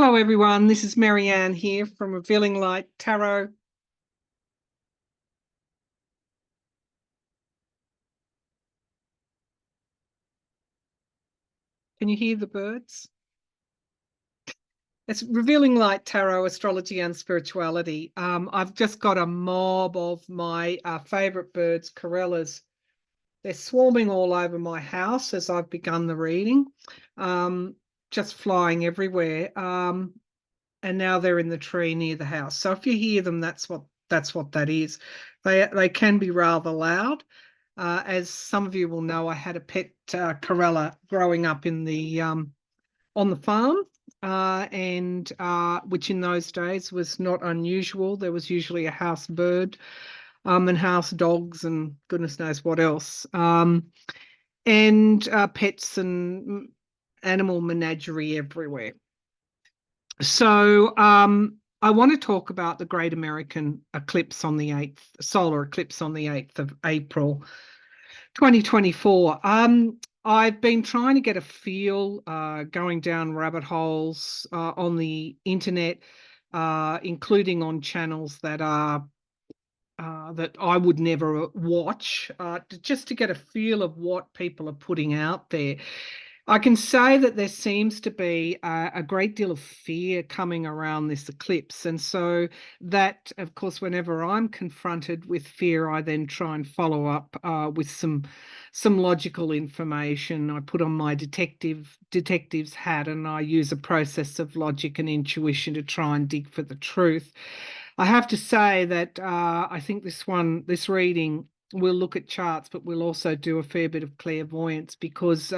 Hello everyone, this is Maryann here from Revealing Light Tarot. Can you hear the birds? It's Revealing Light Tarot, Astrology and Spirituality. I've just got a mob of my favourite birds, corellas. They're swarming all over my house as I've begun the reading, just flying everywhere. And now they're in the tree near the house. So if you hear them, that's what that is. They can be rather loud. As some of you will know, I had a pet corella growing up in the on the farm, and which in those days was not unusual. There was usually a house bird, and house dogs, and goodness knows what else, and pets and animal menagerie everywhere. So I want to talk about the Great American Eclipse on the 8th, solar eclipse on the 8th of April, 2024. I've been trying to get a feel, going down rabbit holes on the internet, including on channels that are that I would never watch, just to get a feel of what people are putting out there. I can say that there seems to be a great deal of fear coming around this eclipse. And so that, of course, whenever I'm confronted with fear, I then try and follow up with some logical information. I put on my detective's hat, and I use a process of logic and intuition to try and dig for the truth. I have to say that I think this reading, we'll look at charts, but we'll also do a fair bit of clairvoyance because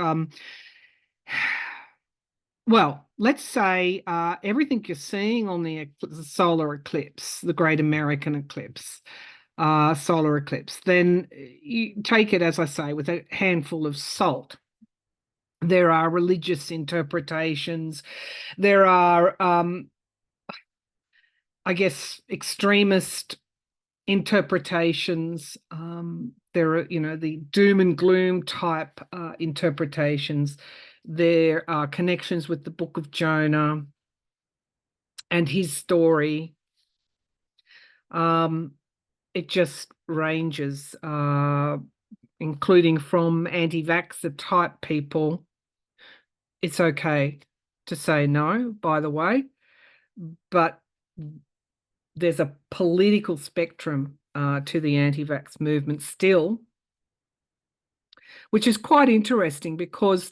well, let's say everything you're seeing on the solar eclipse, the Great American Eclipse, solar eclipse, then you take it, as I say, with a handful of salt. There are religious interpretations. There are, I guess, extremist interpretations. There are, the doom and gloom type interpretations. There are connections with the Book of Jonah and his story. It just ranges, including from anti-vaxxer type people. It's okay to say no, by the way, but there's a political spectrum to the anti-vax movement still, which is quite interesting because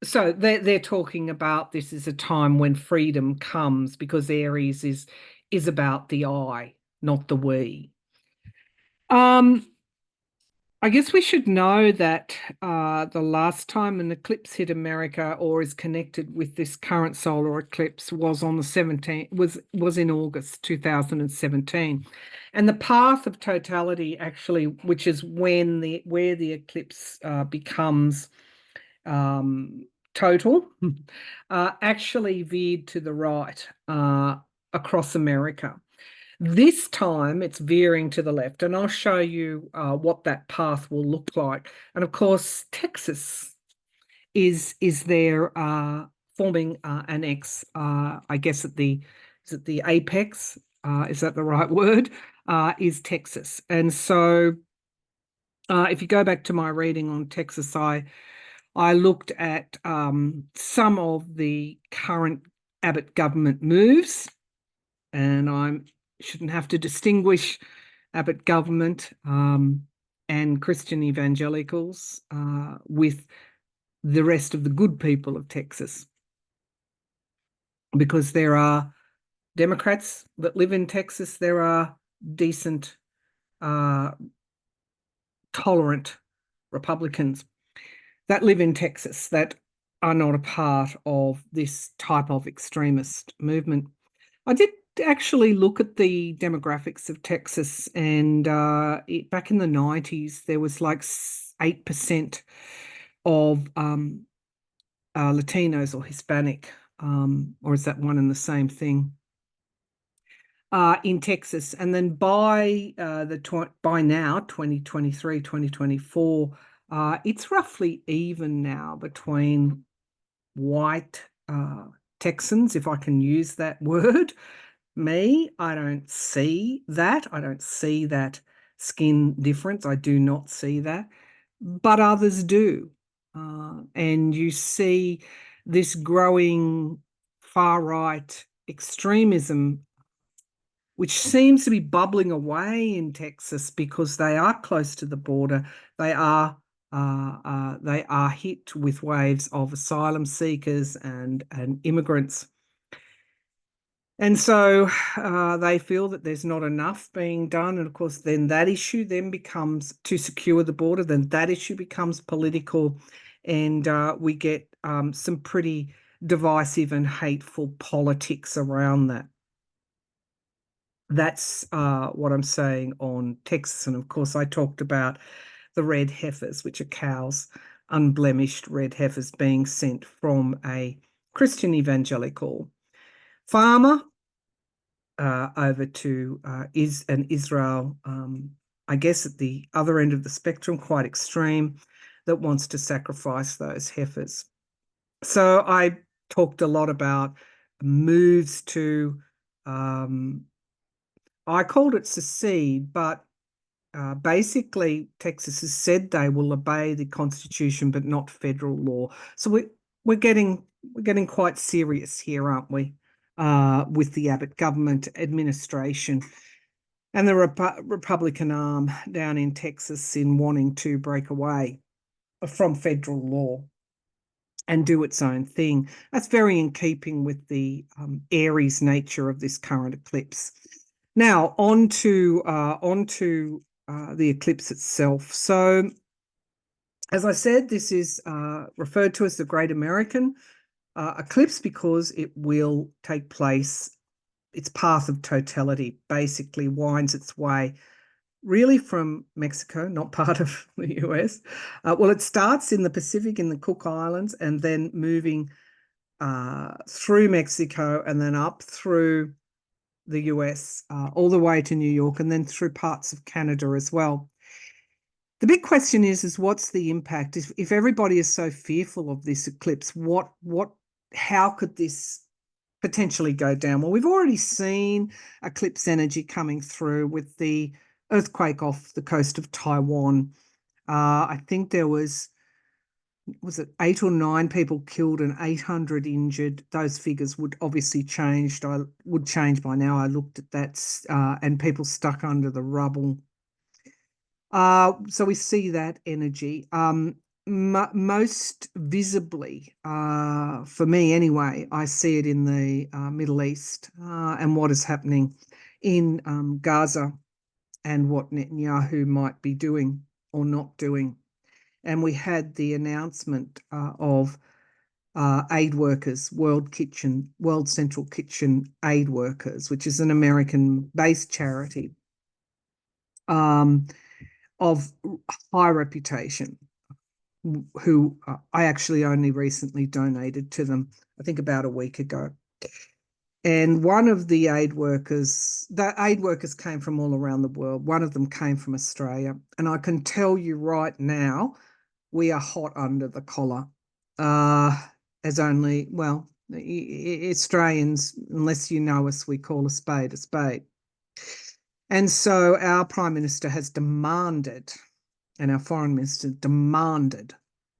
so they're talking about this is a time when freedom comes, because Aries is about the I, not the we. I guess we should know that the last time an eclipse hit America or is connected with this current solar eclipse was on the 17th, was in August 2017. And the path of totality, actually, which is when where the eclipse becomes total, actually veered to the right across America. This time it's veering to the left, and I'll show you what that path will look like. And of course, Texas is there forming an X, I guess is it the apex? Is that the right word? Is Texas. And so if you go back to my reading on Texas, I looked at some of the current Abbott government moves, and I shouldn't have to distinguish Abbott government and Christian evangelicals with the rest of the good people of Texas, because there are Democrats that live in Texas. There are decent, tolerant Republicans that live in Texas that are not a part of this type of extremist movement. I did actually look at the demographics of Texas, and back in the 90s, there was like 8% of Latinos or Hispanic, or is that one and the same thing, in Texas. And then by now, 2023, 2024, it's roughly even now between white Texans, if I can use that word. Me, I don't see that. I don't see that skin difference. I do not see that. But others do. And you see this growing far-right extremism, which seems to be bubbling away in Texas because they are close to the border. They are hit with waves of asylum seekers and immigrants. And so they feel that there's not enough being done. And of course, then that issue then becomes to secure the border, then that issue becomes political. And we get some pretty divisive and hateful politics around that. That's what I'm saying on Texas. And of course, I talked about the red heifers, which are cows, unblemished red heifers being sent from a Christian evangelical farmer over to Israel, I guess at the other end of the spectrum, quite extreme, that wants to sacrifice those heifers. So I talked a lot about moves to, I called it secede, but basically Texas has said they will obey the Constitution, but not federal law. So we're getting quite serious here, aren't we? With the Abbott government administration and the Republican arm down in Texas in wanting to break away from federal law and do its own thing. That's very in keeping with the Aries nature of this current eclipse. Now, on to the eclipse itself. So, as I said, this is referred to as the Great American eclipse because it will take place. Its path of totality basically winds its way really from Mexico, not part of the US. Well, it starts in the Pacific in the Cook Islands and then moving through Mexico and then up through the US all the way to New York and then through parts of Canada as well. The big question is what's the impact? If everybody is so fearful of this eclipse, how could this potentially go down? Well, we've already seen eclipse energy coming through with the earthquake off the coast of Taiwan. I think there was it 8 or 9 people killed and 800 injured? Those figures would obviously change by now. I looked at that and people stuck under the rubble. So we see that energy. Most visibly, for me anyway, I see it in the Middle East and what is happening in Gaza and what Netanyahu might be doing or not doing. And we had the announcement of aid workers, World Central Kitchen aid workers, which is an American-based charity of high reputation, who I actually only recently donated to them, I think about a week ago. And one of the aid workers came from all around the world. One of them came from Australia. And I can tell you right now, we are hot under the collar. As only, well, Australians, unless you know us, we call a spade a spade. And so our Prime Minister has demanded, and our Foreign Minister demanded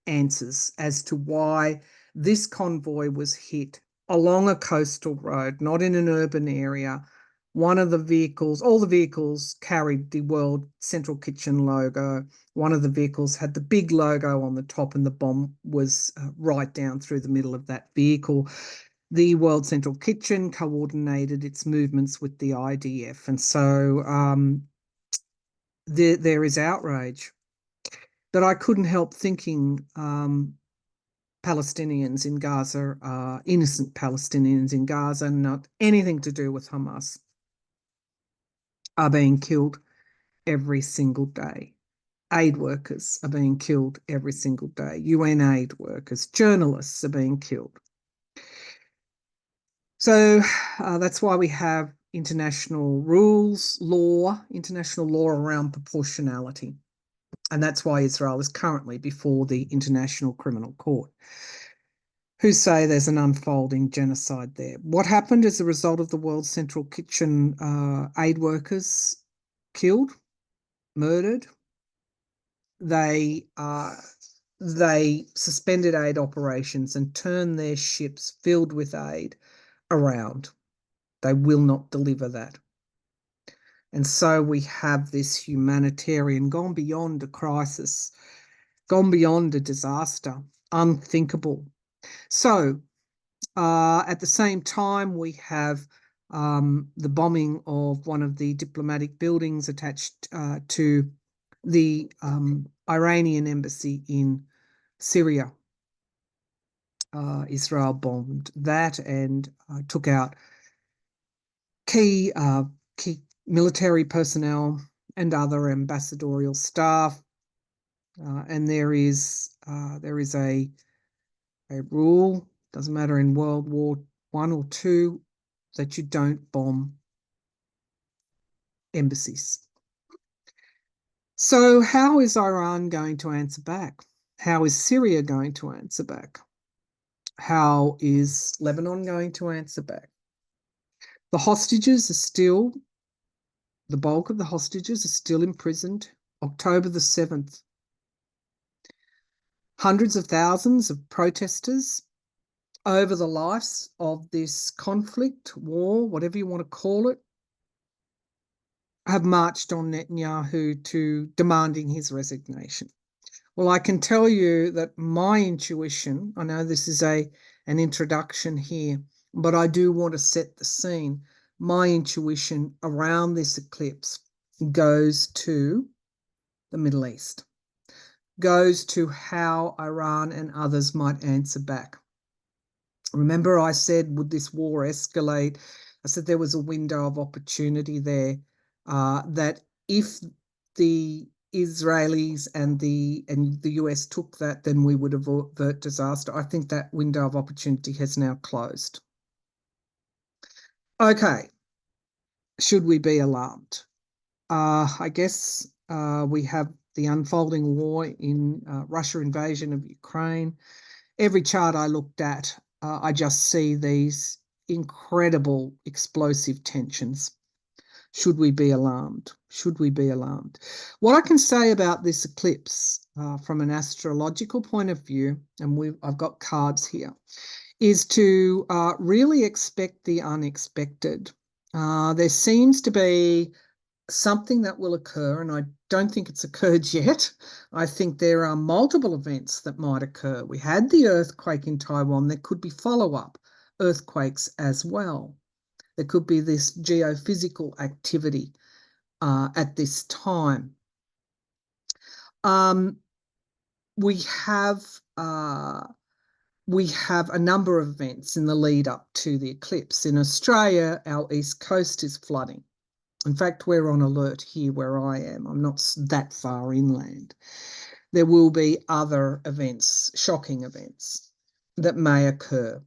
answers as to why this convoy was hit along a coastal road, not in an urban area. One of the vehicles, all the vehicles carried the World Central Kitchen logo. One of the vehicles had the big logo on the top and the bomb was right down through the middle of that vehicle. The World Central Kitchen coordinated its movements with the IDF. And so there is outrage. But I couldn't help thinking Palestinians in Gaza, innocent Palestinians in Gaza, not anything to do with Hamas, are being killed every single day. Aid workers are being killed every single day. UN aid workers, journalists are being killed. So that's why we have international law around proportionality. And that's why Israel is currently before the International Criminal Court. who say there's an unfolding genocide there. What happened as a result of the World Central Kitchen aid workers killed, murdered? They suspended aid operations and turned their ships filled with aid around. They will not deliver that. And so we have this humanitarian, gone beyond a crisis, gone beyond a disaster, unthinkable. So at the same time, we have the bombing of one of the diplomatic buildings attached to the Iranian embassy in Syria. Israel bombed that and took out key military personnel and other ambassadorial staff. And there is a rule, doesn't matter in World War I or II, that you don't bomb embassies. So how is Iran going to answer back? How is Syria going to answer back? How is Lebanon going to answer back? The hostages are still, the bulk of the hostages are still imprisoned. October the 7th. Hundreds of thousands of protesters over the lives of this conflict, war, whatever you want to call it, have marched on Netanyahu to demanding his resignation. Well, I can tell you that my intuition, I know this is an introduction here, but I do want to set the scene. My intuition around this eclipse goes to the Middle East, goes to how Iran and others might answer back. Remember I said, would this war escalate? I said there was a window of opportunity there, that if the Israelis and the US took that, then we would avert disaster. I think that window of opportunity has now closed. Okay, should we be alarmed? I guess we have the unfolding war in Russia invasion of Ukraine. Every chart I looked at, I just see these incredible explosive tensions. Should we be alarmed? Should we be alarmed? What I can say about this eclipse from an astrological point of view, and I've got cards here, is to really expect the unexpected. There seems to be something that will occur, and I don't think it's occurred yet. I think there are multiple events that might occur. We had the earthquake in Taiwan. There could be follow-up earthquakes as well. There could be this geophysical activity at this time. We have a number of events in the lead up to the eclipse. In Australia, our east coast is flooding. In fact, we're on alert here where I am. I'm not that far inland. There will be other events, shocking events, that may occur.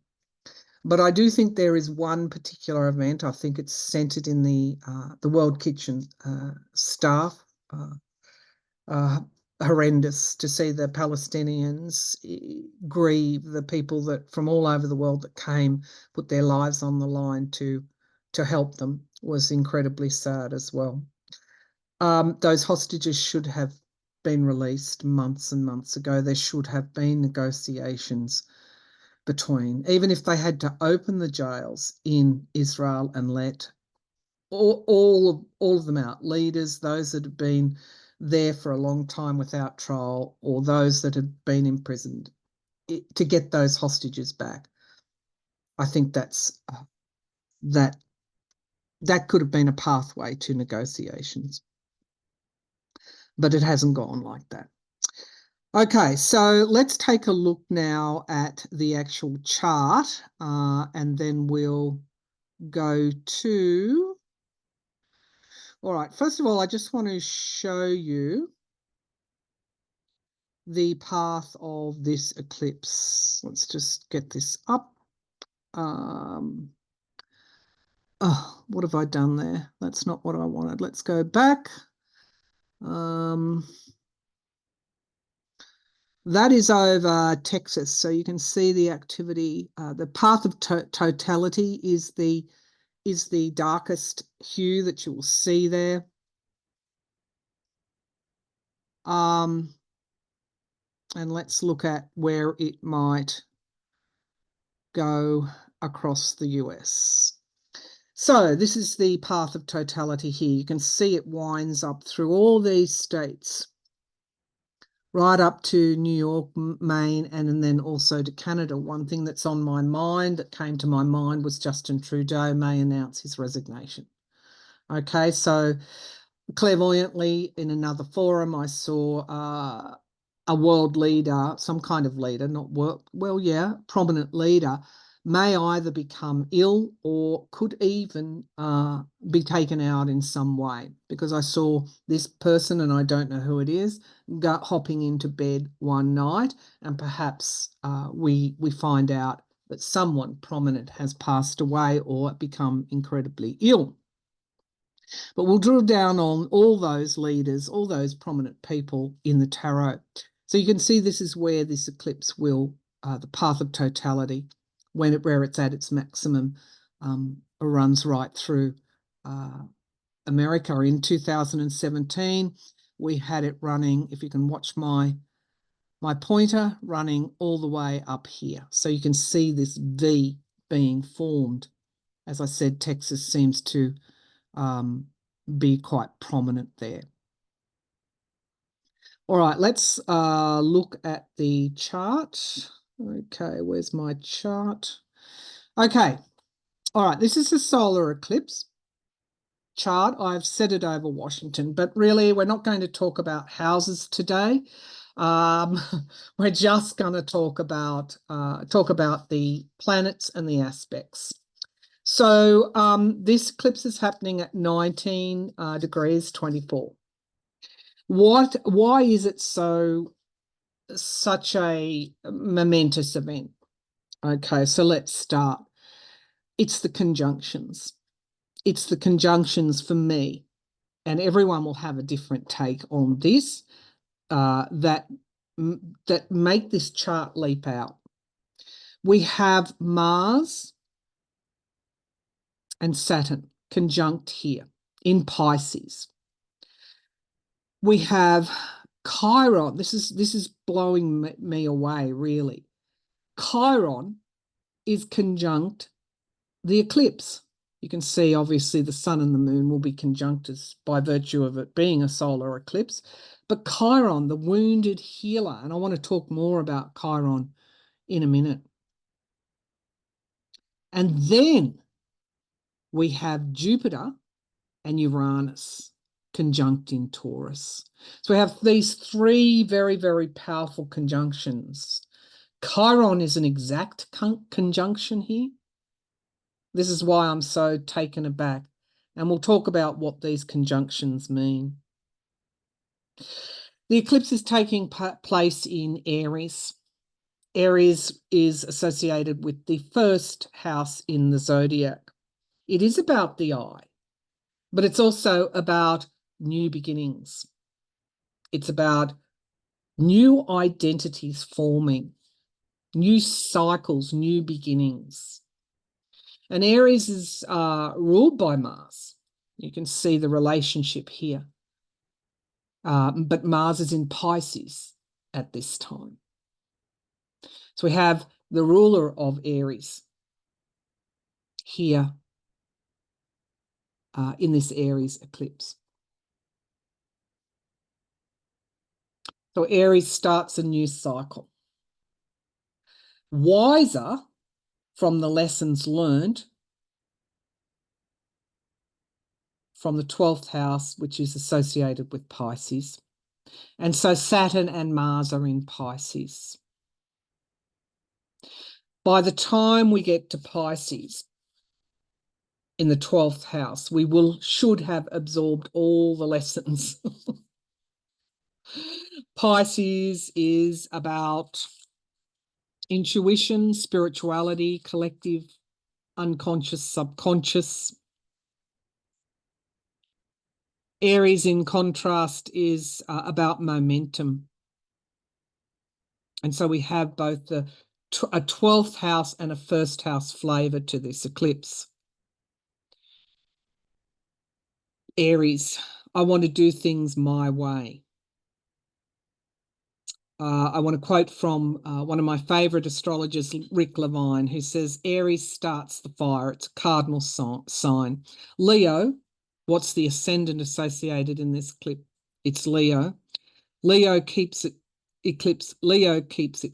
But I do think there is one particular event. I think it's centred in the World Kitchen staff. Horrendous to see the Palestinians grieve, the people that from all over the world that came, put their lives on the line to help them, was incredibly sad as well. Those hostages should have been released months and months ago. There should have been negotiations between, even if they had to open the jails in Israel and let all of them out, leaders, those that have been there for a long time without trial, or those that have been imprisoned, to get those hostages back. I think that's that could have been a pathway to negotiations, but it hasn't gone like that. Okay, so let's take a look now at the actual chart, and then we'll go to... All right, first of all, I just want to show you the path of this eclipse. Let's just get this up. Oh, what have I done there? That's not what I wanted. Let's go back. That is over Texas, so you can see the activity. The path of totality is the darkest hue that you will see there. And let's look at where it might go across the US. So this is the path of totality here. You can see it winds up through all these states, right up to New York, Maine, and then also to Canada. One thing that's on my mind, that came to my mind, was Justin Trudeau may announce his resignation. Okay, so clairvoyantly in another forum, I saw a world leader, some kind of leader, not prominent leader, may either become ill or could even be taken out in some way, because I saw this person, and I don't know who it is, hopping into bed one night, and perhaps we find out that someone prominent has passed away or become incredibly ill. But we'll drill down on all those leaders, all those prominent people in the tarot. So you can see this is where this eclipse will, the path of totality, where it's at its maximum, runs right through America. In 2017, we had it running, if you can watch my pointer, running all the way up here. So you can see this V being formed. As I said, Texas seems to be quite prominent there. All right, let's look at the chart. Okay, where's my chart? Okay, all right, this is a solar eclipse chart. I've set it over Washington, but really we're not going to talk about houses today. We're just going to talk about the planets and the aspects. So this eclipse is happening at 19 degrees 24. Why is it such a momentous event? Okay, so let's start. It's the conjunctions. It's the conjunctions for me, and everyone will have a different take on this, that make this chart leap out. We have Mars and Saturn conjunct here in Pisces. We have Chiron. This is blowing me away, really. Chiron is conjunct the eclipse. You can see, obviously, the sun and the moon will be conjunct by virtue of it being a solar eclipse. But Chiron, the wounded healer, and I want to talk more about Chiron in a minute. And then we have Jupiter and Uranus conjunct in Taurus. So we have these three very, very powerful conjunctions. Chiron is an exact conjunction here. This is why I'm so taken aback. And we'll talk about what these conjunctions mean. The eclipse is taking place in Aries. Aries is associated with the first house in the zodiac. It is about the eye, but it's also about new beginnings. It's about new identities forming, new cycles, new beginnings. And Aries is ruled by Mars. You can see the relationship here. But Mars is in Pisces at this time. So we have the ruler of Aries here in this Aries eclipse. So Aries starts a new cycle. Wiser from the lessons learned from the 12th house, which is associated with Pisces. And so Saturn and Mars are in Pisces. By the time we get to Pisces in the 12th house, we should have absorbed all the lessons. Pisces is about intuition, spirituality, collective, unconscious, subconscious. Aries, in contrast, is about momentum. And so we have both a 12th house and a first house flavour to this eclipse. Aries, I want to do things my way. I want to quote from one of my favourite astrologers, Rick Levine, who says, Aries starts the fire. It's a cardinal sign. Leo, what's the ascendant associated in this clip? It's Leo. Leo keeps it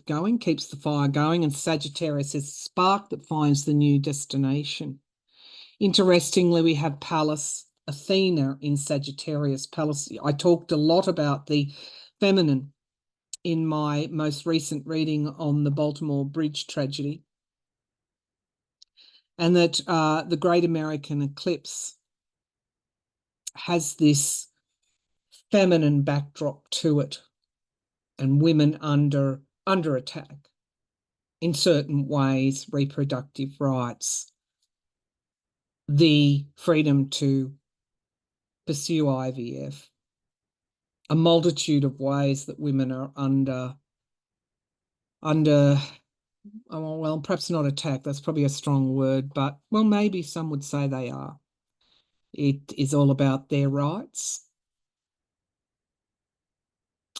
going, keeps the fire going, and Sagittarius is the spark that finds the new destination. Interestingly, we have Pallas Athena in Sagittarius. Pallas, I talked a lot about the feminine in my most recent reading on the Baltimore Bridge tragedy, and that the Great American Eclipse has this feminine backdrop to it, and women under attack in certain ways, reproductive rights, the freedom to pursue IVF, a multitude of ways that women are under oh, well, perhaps not attack, that's probably a strong word, but well, maybe some would say they are. It is all about their rights,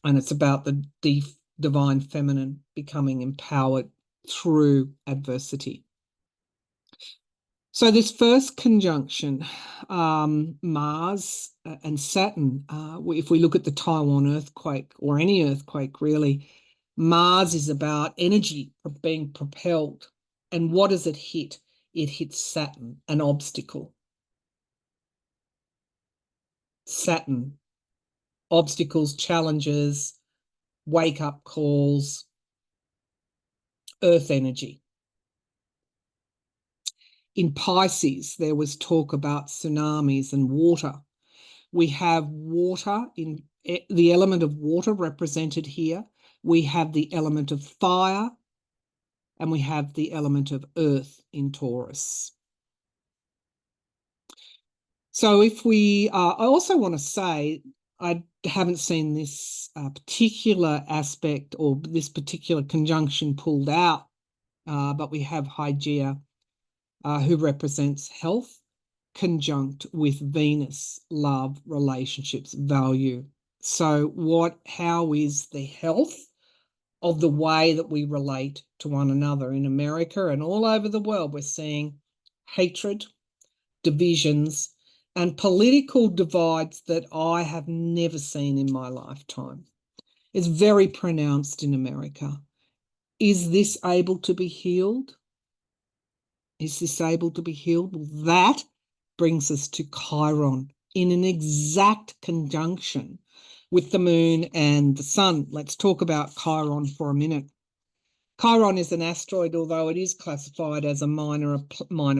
and it's about the divine feminine becoming empowered through adversity. So this first conjunction, Mars and Saturn, if we look at the Taiwan earthquake, or any earthquake really, Mars is about energy being propelled. And what does it hit? It hits Saturn, an obstacle. Saturn, obstacles, challenges, wake-up calls, earth energy. In Pisces, there was talk about tsunamis and water. We have water, in the element of water represented here. We have the element of fire, and we have the element of earth in Taurus. So if we, I also want to say, I haven't seen this particular aspect or this particular conjunction pulled out, but we have Hygeia, who represents health, conjunct with Venus, love, relationships, value. So how is the health of the way that we relate to one another? In America and all over the world, we're seeing hatred, divisions, and political divides that I have never seen in my lifetime. It's very pronounced in America. Is this able to be healed? Is this able to be healed? Well, that brings us to Chiron in an exact conjunction with the moon and the sun. Let's talk about Chiron for a minute. Chiron is an asteroid, although it is classified as a minor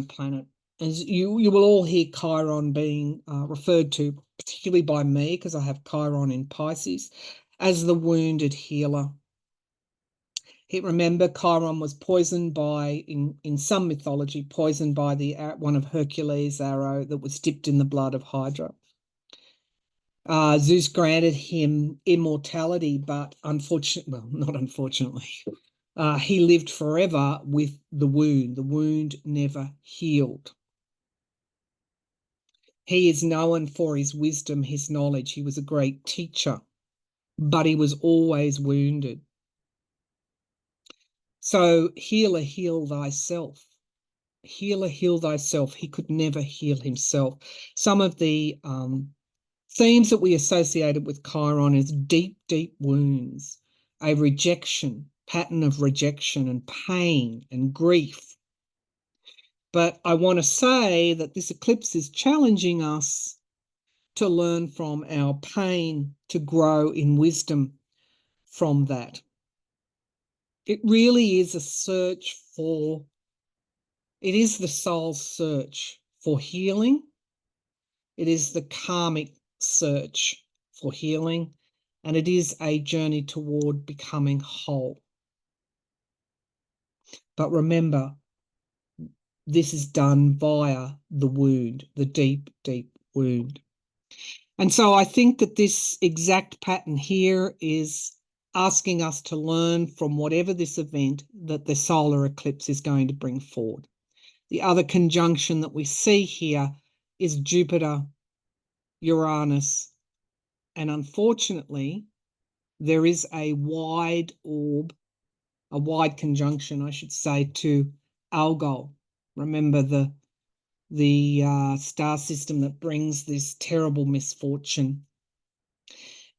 planet. As you will all hear Chiron being referred to, particularly by me, because I have Chiron in Pisces, as the wounded healer. Remember, Chiron was poisoned by, in some mythology, poisoned by one of Hercules' arrow that was dipped in the blood of Hydra. Zeus granted him immortality, but unfortunately, well, not unfortunately, he lived forever with the wound. The wound never healed. He is known for his wisdom, his knowledge. He was a great teacher, but he was always wounded. So, healer, heal thyself. Healer, heal thyself. He could never heal himself. Some of the themes that we associated with Chiron is deep, deep wounds, a rejection, pattern of rejection and pain and grief. But I want to say that this eclipse is challenging us to learn from our pain, to grow in wisdom from that. It really is a search for, it is the soul's search for healing. It is the karmic search for healing, and it is a journey toward becoming whole. But remember, this is done via the wound, the deep, deep wound. And so I think that this exact pattern here is asking us to learn from whatever this event that the solar eclipse is going to bring forward. The other conjunction that we see here is Jupiter, Uranus, and unfortunately, there is a wide orb, a wide conjunction, I should say, to Algol. Remember the star system that brings this terrible misfortune.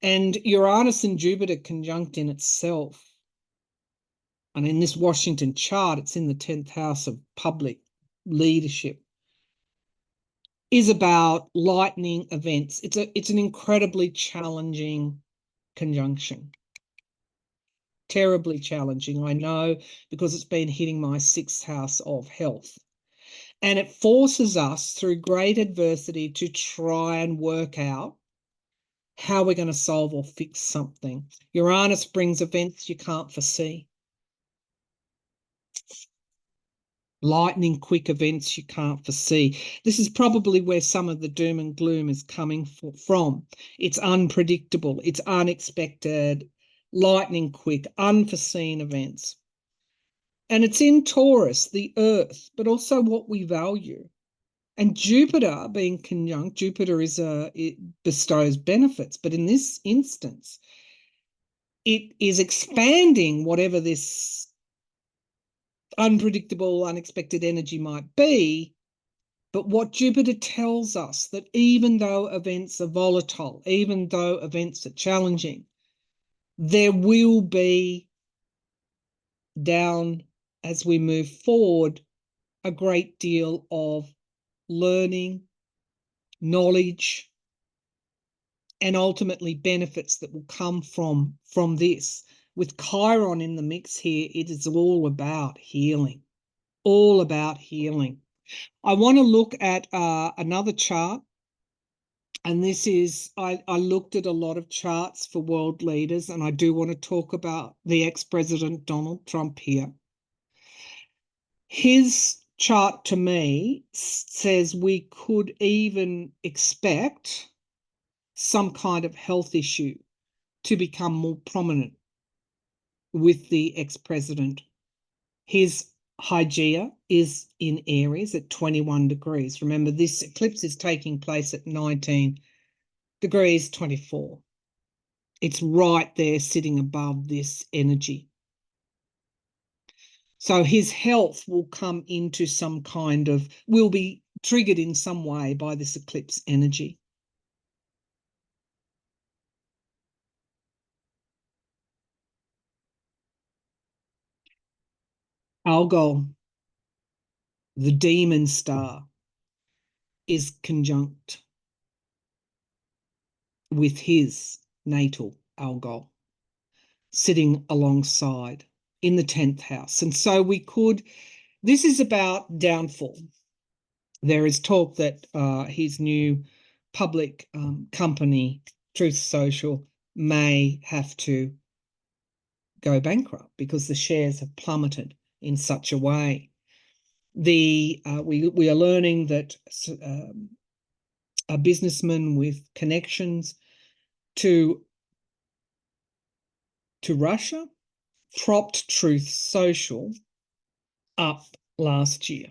And Uranus and Jupiter conjunct in itself. And in this Washington chart, it's in the 10th house of public leadership, is about lightning events. It's an incredibly challenging conjunction. Terribly challenging, I know, because it's been hitting my 6th house of health. And it forces us through great adversity to try and work out how we're going to solve or fix something. Uranus brings events you can't foresee. Lightning quick events you can't foresee. This is probably where some of the doom and gloom is coming from. It's unpredictable, it's unexpected, lightning quick, unforeseen events. And it's in Taurus, the earth, but also what we value. And Jupiter being conjunct, Jupiter it bestows benefits, but in this instance, it is expanding whatever this unpredictable, unexpected energy might be. But what Jupiter tells us, that even though events are volatile, even though events are challenging, there will be, down as we move forward, a great deal of learning, knowledge, and ultimately benefits that will come from this. With Chiron in the mix here, it is all about healing, all about healing. I want to look at another chart, and this is, I looked at a lot of charts for world leaders, and I do want to talk about the ex-president Donald Trump here. His chart to me says we could even expect some kind of health issue to become more prominent with the ex-president. His Hygeia is in Aries at 21 degrees. Remember, this eclipse is taking place at 19 degrees 24. It's right there sitting above this energy. So his health will come into some kind of, will be triggered in some way by this eclipse energy. Algol, the demon star, is conjunct with his natal Algol, sitting alongside in the 10th house. And so we could, this is about downfall. There is talk that his new public company, Truth Social, may have to go bankrupt because the shares have plummeted in such a way. We are learning that a businessman with connections to Russia propped Truth Social up last year.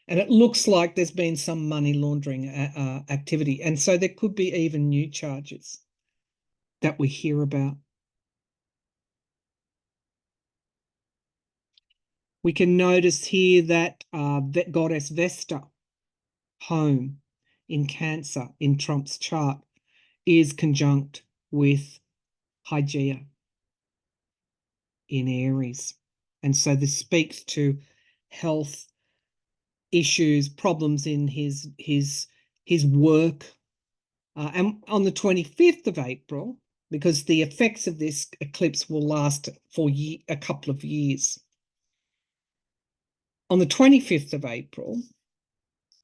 And it looks like there's been some money laundering activity. And so there could be even new charges that we hear about. We can notice here that goddess Vesta, home in Cancer in Trump's chart, is conjunct with Hygeia in Aries. And so this speaks to health issues, problems in his work. And on the 25th of April, because the effects of this eclipse will last for a couple of years. On the 25th of April,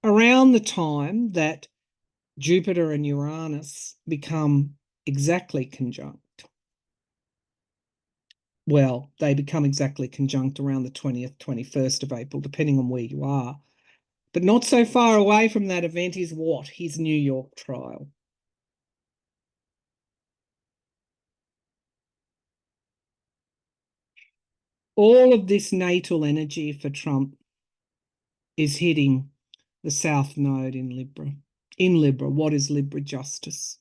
around the time that Jupiter and Uranus become exactly conjunct, well, they become exactly conjunct around the 20th, 21st of April, depending on where you are. But not so far away from that event is what? His New York trial. all of this natal energy for Trump is hitting the South Node in Libra. In Libra, what is Libra justice?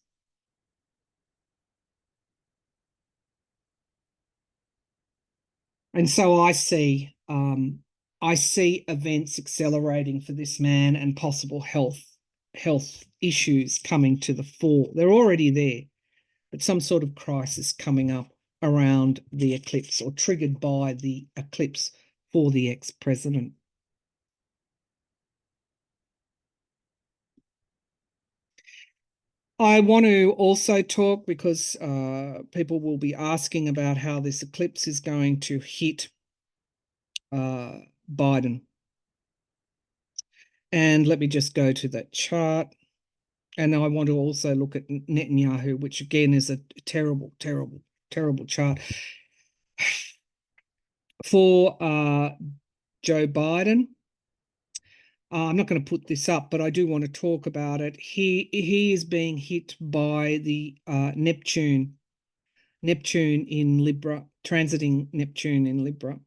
And so I see events accelerating for this man and possible health issues coming to the fore. They're already there, but some sort of crisis coming up around the eclipse or triggered by the eclipse for the ex-president. I want to also talk, because people will be asking about how this eclipse is going to hit Biden. And let me just go to that chart. And I want to also look at Netanyahu, which again is a terrible, terrible, terrible chart. For Joe Biden, I'm not going to put this up, but I do want to talk about it. He is being hit by the Neptune in Libra, transiting Neptune in Libra.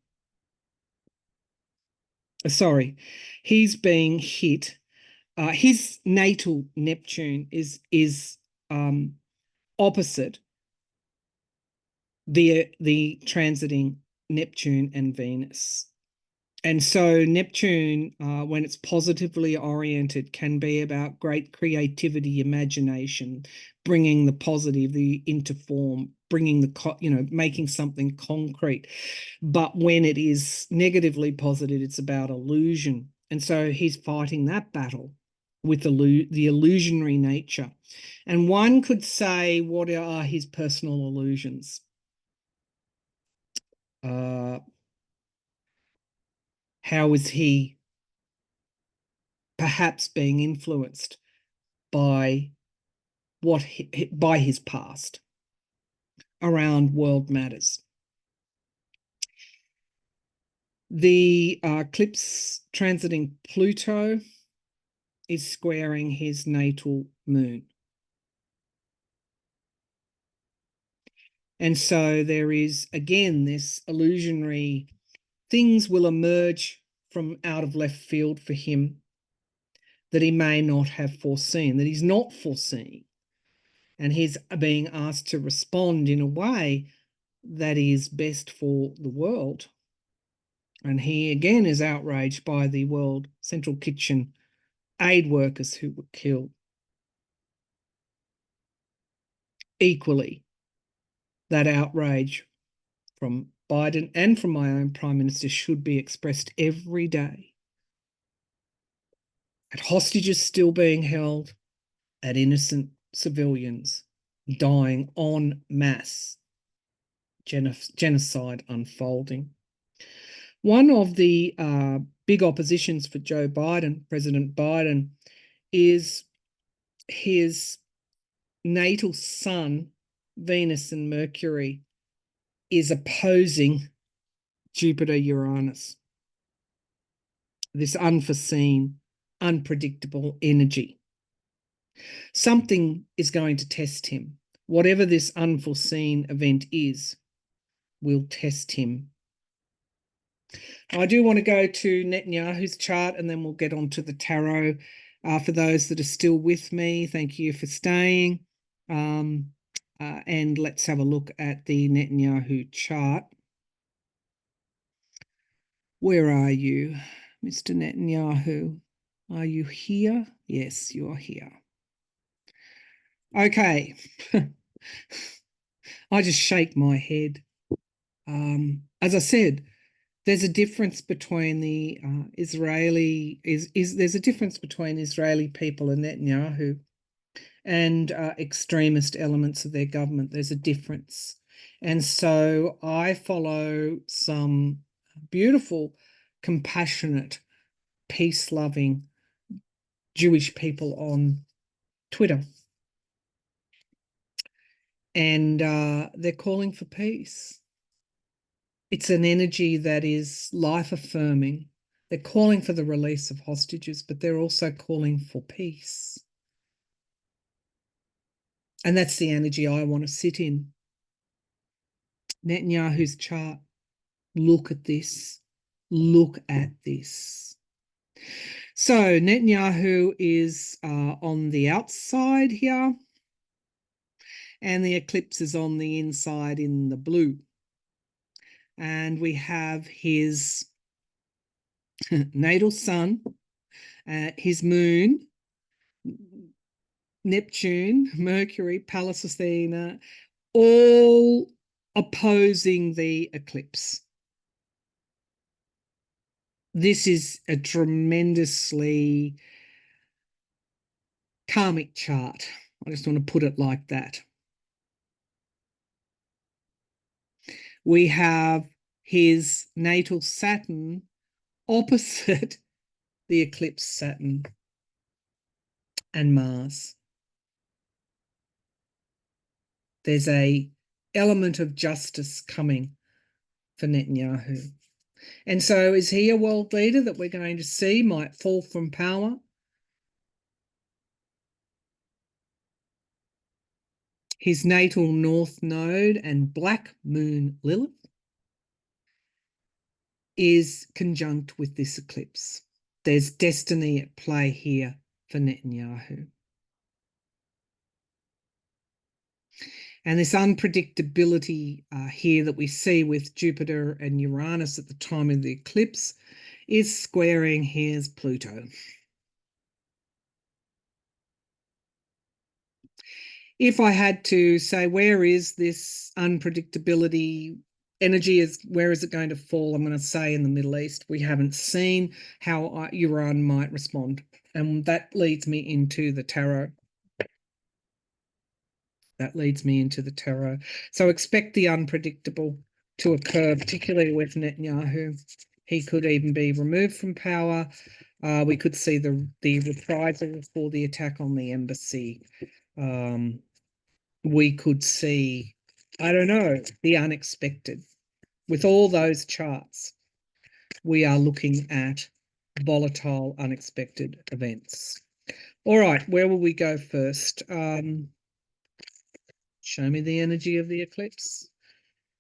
Sorry, he's being hit. His natal Neptune is opposite the transiting Neptune and Venus. And so Neptune, when it's positively oriented, can be about great creativity, imagination, bringing the positive into form, bringing making something concrete. But when it is negatively posited, it's about illusion. And so he's fighting that battle with the illusionary nature. And one could say, what are his personal illusions? How is he perhaps being influenced by by his past around world matters? The eclipse transiting Pluto is squaring his natal moon. And so there is, again, this illusionary things will emerge from out of left field for him that he may not have foreseen, that he's not foreseeing. And he's being asked to respond in a way that is best for the world. And he, again, is outraged by the World Central Kitchen aid workers who were killed. Equally, that outrage from Biden and from my own Prime Minister should be expressed every day. At hostages still being held, at innocent civilians dying en masse, genocide unfolding. One of the big oppositions for Joe Biden, President Biden, is his natal sun, Venus and Mercury, is opposing Jupiter, Uranus. This unforeseen, unpredictable energy. Something is going to test him. Whatever this unforeseen event is, will test him. I do want to go to Netanyahu's chart, and then we'll get on to the tarot. For those that are still with me, thank you for staying. And let's have a look at the Netanyahu chart. Where are you, Mr. Netanyahu? Are you here? Yes, you are here. Okay. I just shake my head. As I said, there's a difference between the there's a difference between Israeli people and Netanyahu and extremist elements of their government. There's a difference. And so I follow some beautiful, compassionate, peace-loving Jewish people on Twitter. And they're calling for peace. It's an energy that is life-affirming. They're calling for the release of hostages, but they're also calling for peace. And that's the energy I want to sit in. Netanyahu's chart. Look at this. Look at this. So Netanyahu is on the outside here, and the eclipse is on the inside in the blue. And we have his natal sun, his moon, Neptune, Mercury, Pallas Athena, all opposing the eclipse. This is a tremendously karmic chart. I just want to put it like that. We have his natal Saturn opposite the eclipse Saturn and Mars. There's a element of justice coming for Netanyahu. And so is he a world leader that we're going to see might fall from power? His natal North Node and Black Moon Lilith is conjunct with this eclipse. There's destiny at play here for Netanyahu. And this unpredictability here that we see with Jupiter and Uranus at the time of the eclipse is squaring his Pluto. If I had to say, where is this unpredictability energy, where is it going to fall? I'm going to say in the Middle East. We haven't seen how Iran might respond. And that leads me into the tarot. So expect the unpredictable to occur, particularly with Netanyahu. He could even be removed from power. We could see the reprisal for the attack on the embassy. We could see, I don't know, the unexpected. With all those charts, we are looking at volatile, unexpected events. All right, where will we go first? Show me the energy of the eclipse.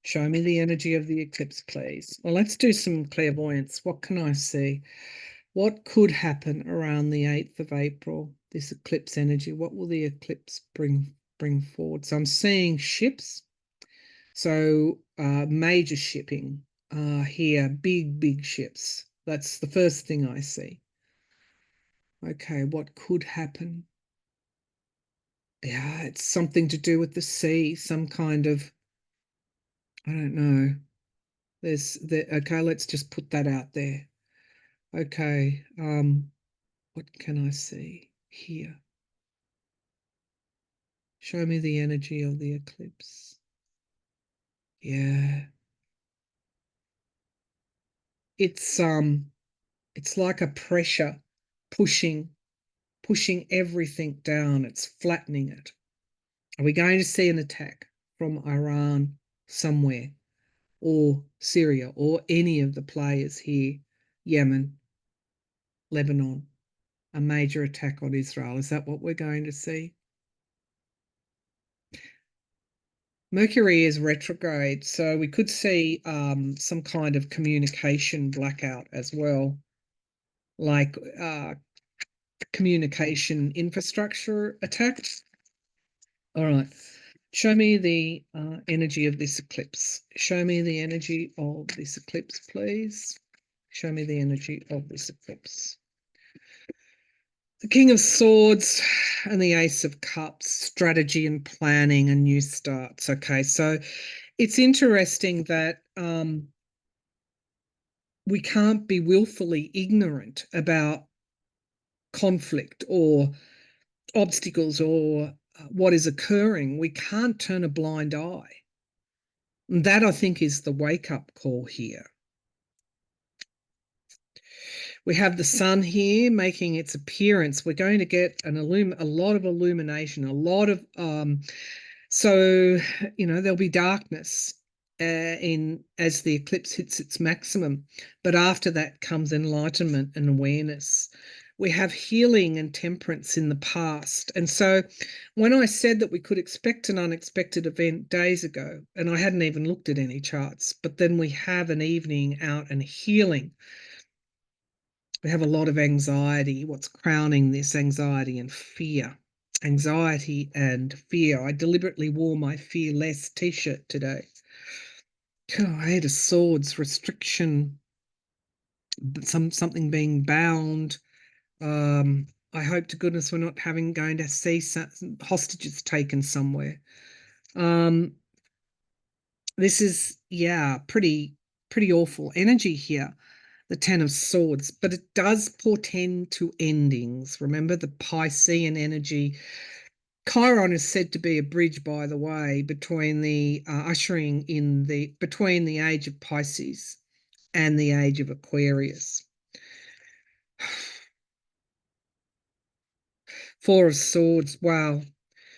Show me the energy of the eclipse, please. Well, let's do some clairvoyance. What can I see? What could happen around the 8th of April, this eclipse energy? What will the eclipse bring forward? So I'm seeing ships. So major shipping here, big ships. That's the first thing I see. Okay, what could happen? Yeah, it's something to do with the sea, some kind of, I don't know. Okay, let's just put that out there. Okay, what can I see here? Show me the energy of the eclipse. Yeah. It's like a pressure pushing everything down. It's flattening it. Are we going to see an attack from Iran somewhere, or Syria, or any of the players here, Yemen, Lebanon, a major attack on Israel? Is that what we're going to see? Mercury is retrograde, so we could see some kind of communication blackout as well, like communication infrastructure attacks. All right. Show me the energy of this eclipse. Show me the energy of this eclipse, please. Show me the energy of this eclipse. The King of Swords and the Ace of Cups, strategy and planning and new starts. Okay, so it's interesting that we can't be willfully ignorant about conflict or obstacles or what is occurring. We can't turn a blind eye. And that, I think, is the wake-up call here. We have the sun here making its appearance. We're going to get a lot of illumination, a lot of so there'll be darkness as the eclipse hits its maximum, but after that comes enlightenment and awareness. We have healing and temperance in the past. And so when I said that we could expect an unexpected event days ago, and I hadn't even looked at any charts, but then we have an evening out and healing. We have a lot of anxiety. What's crowning this? Anxiety and fear. Anxiety and fear. I deliberately wore my Fear Less t-shirt today. Eight of Swords, restriction, something being bound. I hope to goodness we're not going to see hostages taken somewhere. This is, yeah, pretty awful energy here, the Ten of Swords, but it does portend to endings. Remember the Piscean energy. Chiron is said to be a bridge, by the way, between the ushering in between the age of Pisces and the age of Aquarius. Four of Swords, wow.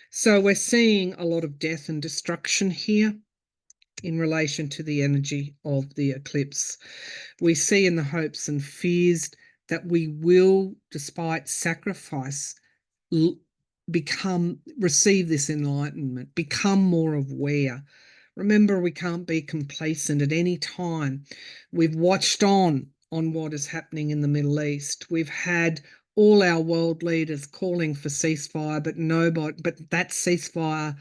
So we're seeing a lot of death and destruction here in relation to the energy of the eclipse. We see in the hopes and fears that we will, despite sacrifice, receive this enlightenment, become more aware. Remember, we can't be complacent at any time. We've watched on what is happening in the Middle East. We've had all our world leaders calling for ceasefire, but that ceasefire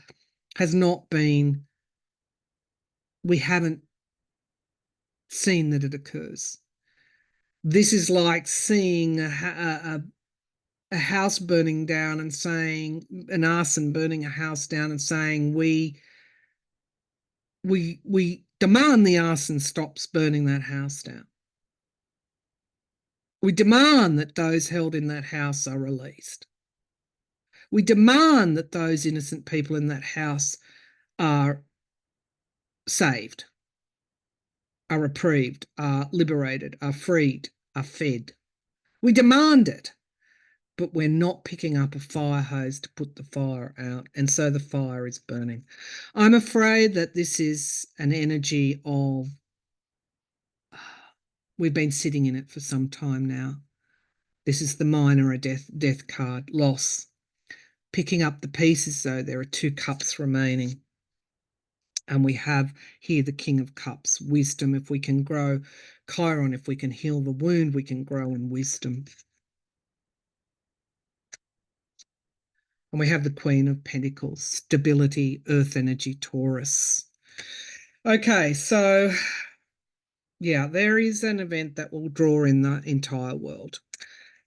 has not been, we haven't seen that it occurs. This is like seeing a house burning down and saying, an arson burning a house down and saying, we demand the arson stops burning that house down. We demand that those held in that house are released. We demand that those innocent people in that house are saved, are reprieved, are liberated, are freed, are fed. We demand it, but we're not picking up a fire hose to put the fire out, and so the fire is burning. I'm afraid that this is an energy of, we've been sitting in it for some time now. This is the minor, a death card, loss. Picking up the pieces, though, there are 2 cups remaining. And we have here the King of Cups, wisdom. If we can grow, Chiron, if we can heal the wound, we can grow in wisdom. And we have the Queen of Pentacles, stability, earth energy, Taurus. Okay, so yeah, there is an event that will draw in the entire world.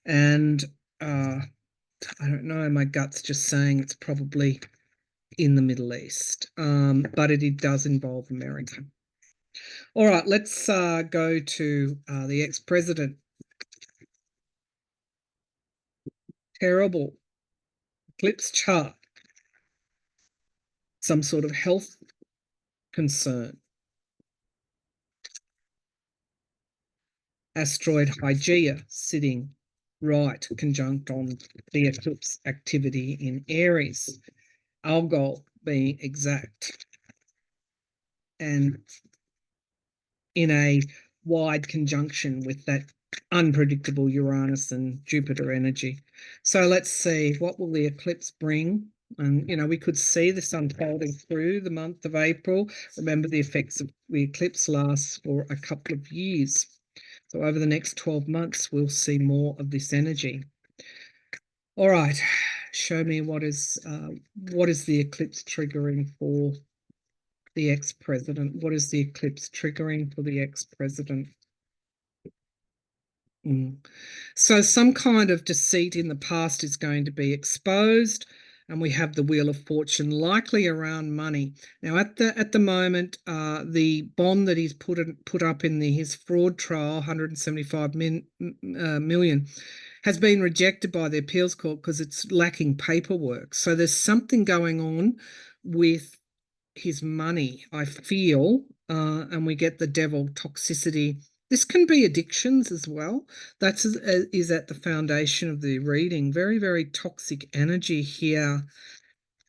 And I don't know, my gut's just saying it's probably in the Middle East, but it does involve America. All right, let's go to the ex-president. Terrible eclipse chart. Some sort of health concern. Asteroid Hygeia sitting right conjunct on the eclipse activity in Aries. Algol being exact. And in a wide conjunction with that unpredictable Uranus and Jupiter energy. So let's see, what will the eclipse bring? And, you know, we could see this unfolding through the month of April. Remember, the effects of the eclipse last for a couple of years. So over the next 12 months, we'll see more of this energy. All right, show me what is the eclipse triggering for the ex-president? What is the eclipse triggering for the ex-president? So some kind of deceit in the past is going to be exposed, and we have the Wheel of Fortune, likely around money. Now, at the moment, the bond that he's put up in his fraud trial, 175 million, has been rejected by the appeals court because it's lacking paperwork. So there's something going on with his money, I feel, and we get the devil, toxicity. This can be addictions as well. That is at the foundation of the reading. Very, very toxic energy here.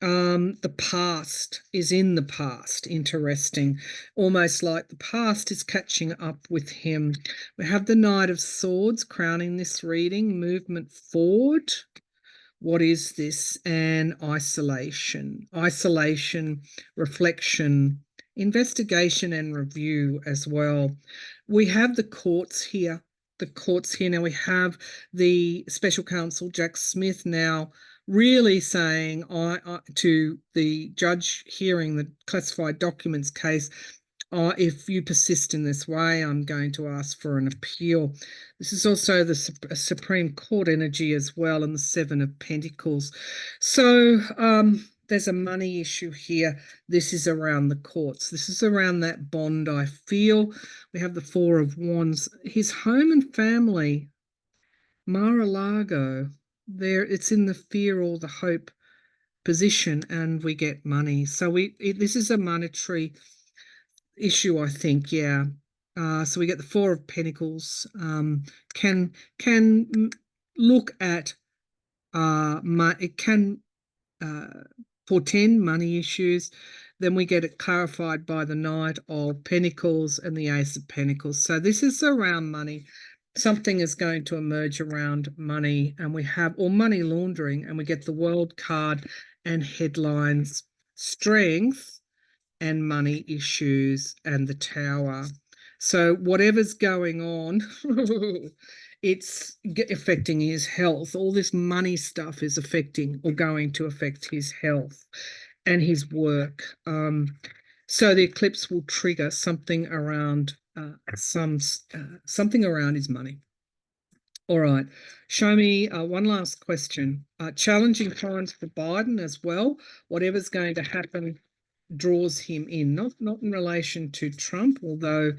The past is in the past. Interesting. Almost like the past is catching up with him. We have the Knight of Swords crowning this reading, movement forward. What is this? And isolation. Isolation, reflection, investigation and review as well. We have the courts here. The courts here. Now we have the special counsel, Jack Smith, now really saying to the judge hearing the classified documents case, if you persist in this way, I'm going to ask for an appeal. This is also the Supreme Court energy as well, and the Seven of Pentacles. So there's a money issue here. This is around the courts. This is around that bond, I feel. We have the Four of Wands. His home and family, Mar-a-Lago, there it's in the fear or the hope position, and we get money. So this is a monetary issue, I think. Yeah. So we get the Four of Pentacles. Can look at it can portend money issues. Then we get it clarified by the Knight of Pentacles and the Ace of Pentacles. So this is around money. Something is going to emerge around money, and we have, or money laundering, and we get the World card and headlines, strength and money issues, and the Tower. So whatever's going on, it's affecting his health. All this money stuff is affecting or going to affect his health and his work. So the eclipse will trigger something around something around his money. All right. Show me one last question. Challenging times for Biden as well. Whatever's going to happen draws him in, not in relation to Trump, although,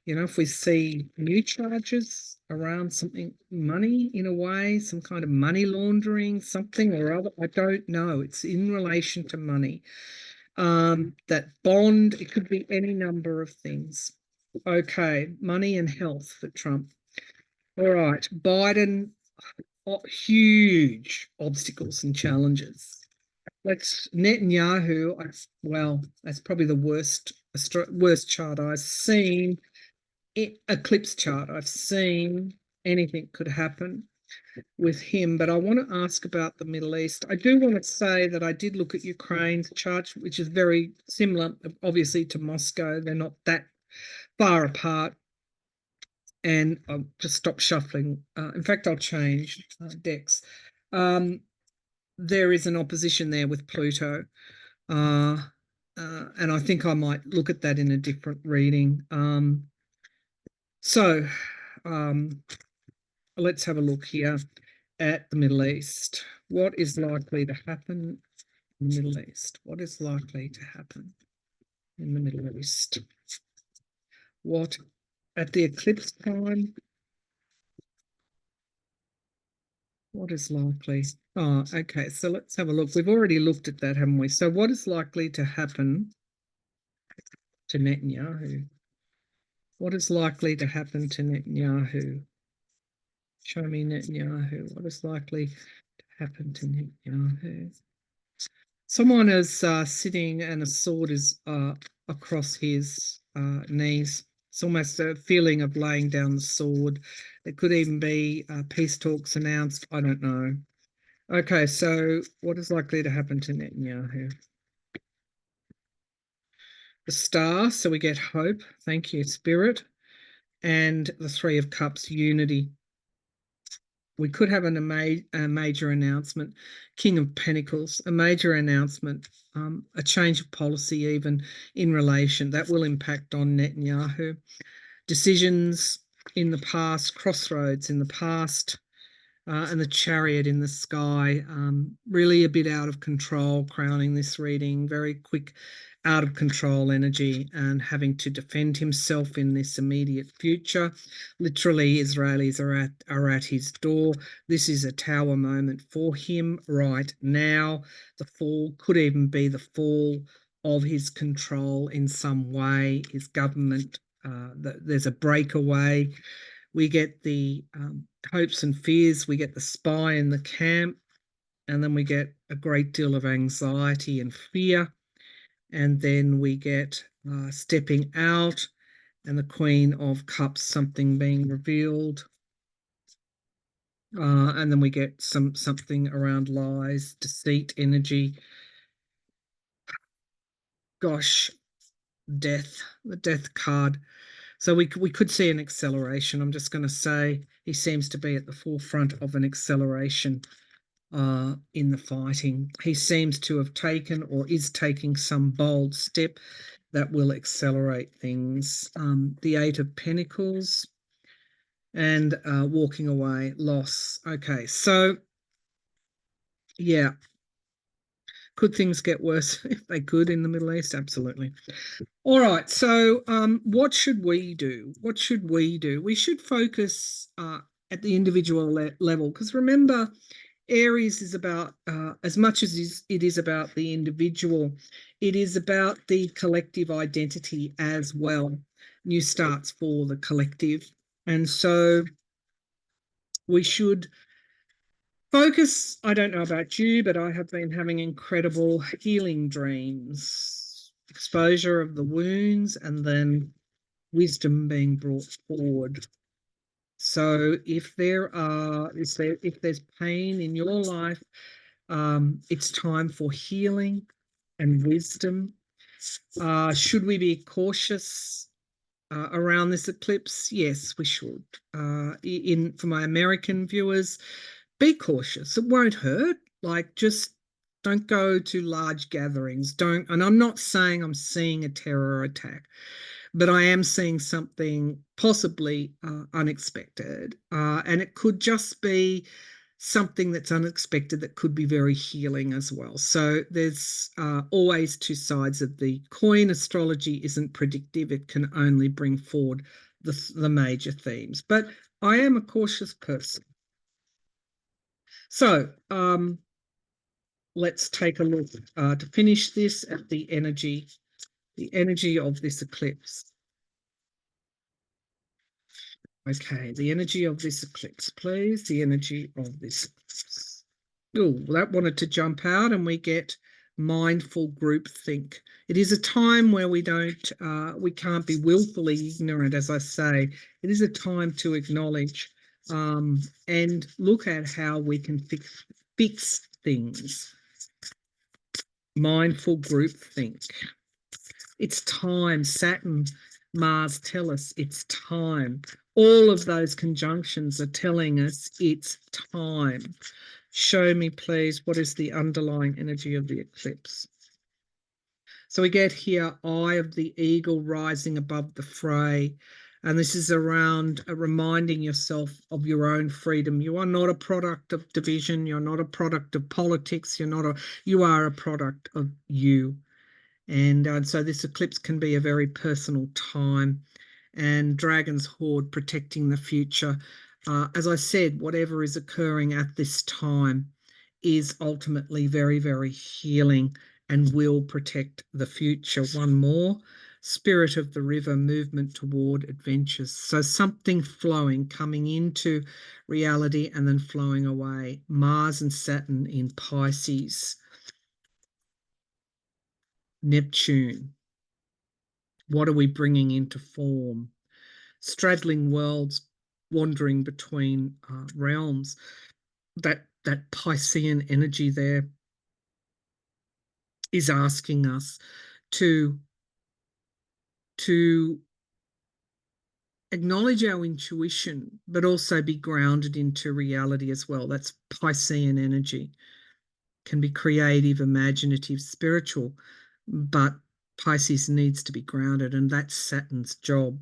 you know, if we see new charges around something, money in a way, some kind of money laundering, something or other, I don't know. It's in relation to money. That bond, it could be any number of things. Okay, money and health for Trump. All right, Biden, huge obstacles and challenges. Let's Netanyahu. Well, that's probably the worst chart I've seen. Eclipse chart I've seen. Anything could happen with him, but I want to ask about the Middle East. I do want to say that I did look at Ukraine's chart, which is very similar, obviously, to Moscow. They're not that far apart. And I'll just stop shuffling. In fact, I'll change decks. There is an opposition there with Pluto. And I think I might look at that in a different reading. So let's have a look here at the Middle East. What is likely to happen in the Middle East? What is likely to happen in the Middle East? What at the eclipse time? What is likely? Oh, okay. So let's have a look. We've already looked at that, haven't we? So what is likely to happen to Netanyahu? What is likely to happen to Netanyahu? Show me Netanyahu. What is likely to happen to Netanyahu? Someone is sitting and a sword is across his knees. It's almost a feeling of laying down the sword. It could even be peace talks announced. I don't know. Okay, so what is likely to happen to Netanyahu? The Star, so we get hope. Thank you, Spirit. And the Three of Cups, unity. We could have a major announcement. King of Pentacles, a major announcement, a change of policy even in relation. That will impact on Netanyahu. Decisions in the past, crossroads in the past, and the Chariot in the sky, really a bit out of control, crowning this reading, very quick, out of control energy, and having to defend himself in this immediate future. Literally, Israelis are at his door. This is a Tower moment for him right now. The fall could even be the fall of his control in some way, his government. There's a breakaway. We get the hopes and fears. We get the spy in the camp. and then we get a great deal of anxiety and fear, and then we get stepping out, and the Queen of Cups, something being revealed, and then we get something around lies, deceit, energy. Gosh, death, the death card. So we could see an acceleration. I'm just going to say he seems to be at the forefront of an acceleration in the fighting. He seems to have taken or is taking some bold step that will accelerate things. The Eight of Pentacles and walking away, loss. Okay, so yeah, could things get worse? If they could in the Middle East? Absolutely. All right, so what should we do? What should we do? We should focus at the individual level, because remember, Aries is about, as much as it is about the individual, it is about the collective identity as well. New starts for the collective. And so we should focus. I don't know about you, but I have been having incredible healing dreams, exposure of the wounds, and then wisdom being brought forward. So if there's pain in your life, it's time for healing and wisdom. Should we be cautious around this eclipse? Yes, we should. For my American viewers, be cautious. It won't hurt. Like, just don't go to large gatherings. And I'm not saying I'm seeing a terror attack, but I am seeing something possibly unexpected. And it could just be something that's unexpected that could be very healing as well. So there's always two sides of the coin. Astrology isn't predictive. It can only bring forward the major themes. But I am a cautious person. So let's take a look to finish this at the energy of this eclipse. Okay, the energy of this eclipse, please. The energy of this eclipse. Oh, that wanted to jump out, and we get mindful groupthink. It is a time where we can't be willfully ignorant, as I say. It is a time to acknowledge and look at how we can fix things. Mindful groupthink. It's time. Saturn, Mars tell us it's time. All of those conjunctions are telling us it's time. Show me, please, what is the underlying energy of the eclipse. So we get here, eye of the eagle rising above the fray. And this is around reminding yourself of your own freedom. You are not a product of division. You're not a product of politics. You are a product of you. And so this eclipse can be a very personal time. And Dragon's Hoard, protecting the future. As I said, whatever is occurring at this time is ultimately very, very healing and will protect the future. One more, Spirit of the River, movement toward adventures. So something flowing, coming into reality and then flowing away. Mars and Saturn in Pisces. Neptune. What are we bringing into form? Straddling worlds, wandering between realms. That Piscean energy there is asking us to acknowledge our intuition, but also be grounded into reality as well. That's Piscean energy. Can be creative, imaginative, spiritual, but Pisces needs to be grounded, and that's Saturn's job.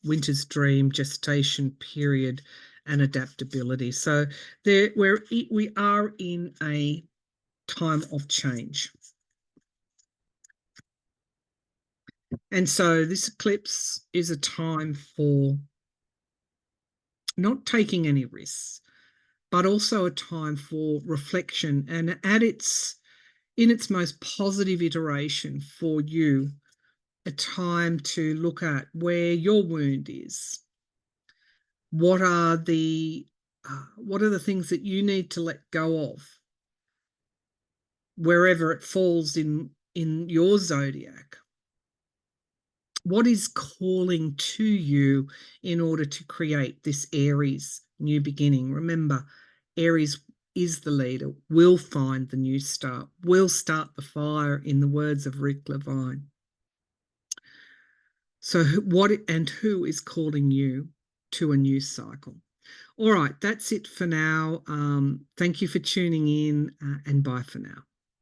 Winter's dream, gestation period, and adaptability. So we are in a time of change. And so this eclipse is a time for not taking any risks, but also a time for reflection, and in its most positive iteration for you, a time to look at where your wound is. What are the things that you need to let go of wherever it falls in your zodiac. What is calling to you in order to create this Aries new beginning? Remember, Aries is the leader, will find the new start, will start the fire, in the words of Rick Levine. So what and who is calling you to a new cycle? All right, that's it for now. Thank you for tuning in, and bye for now.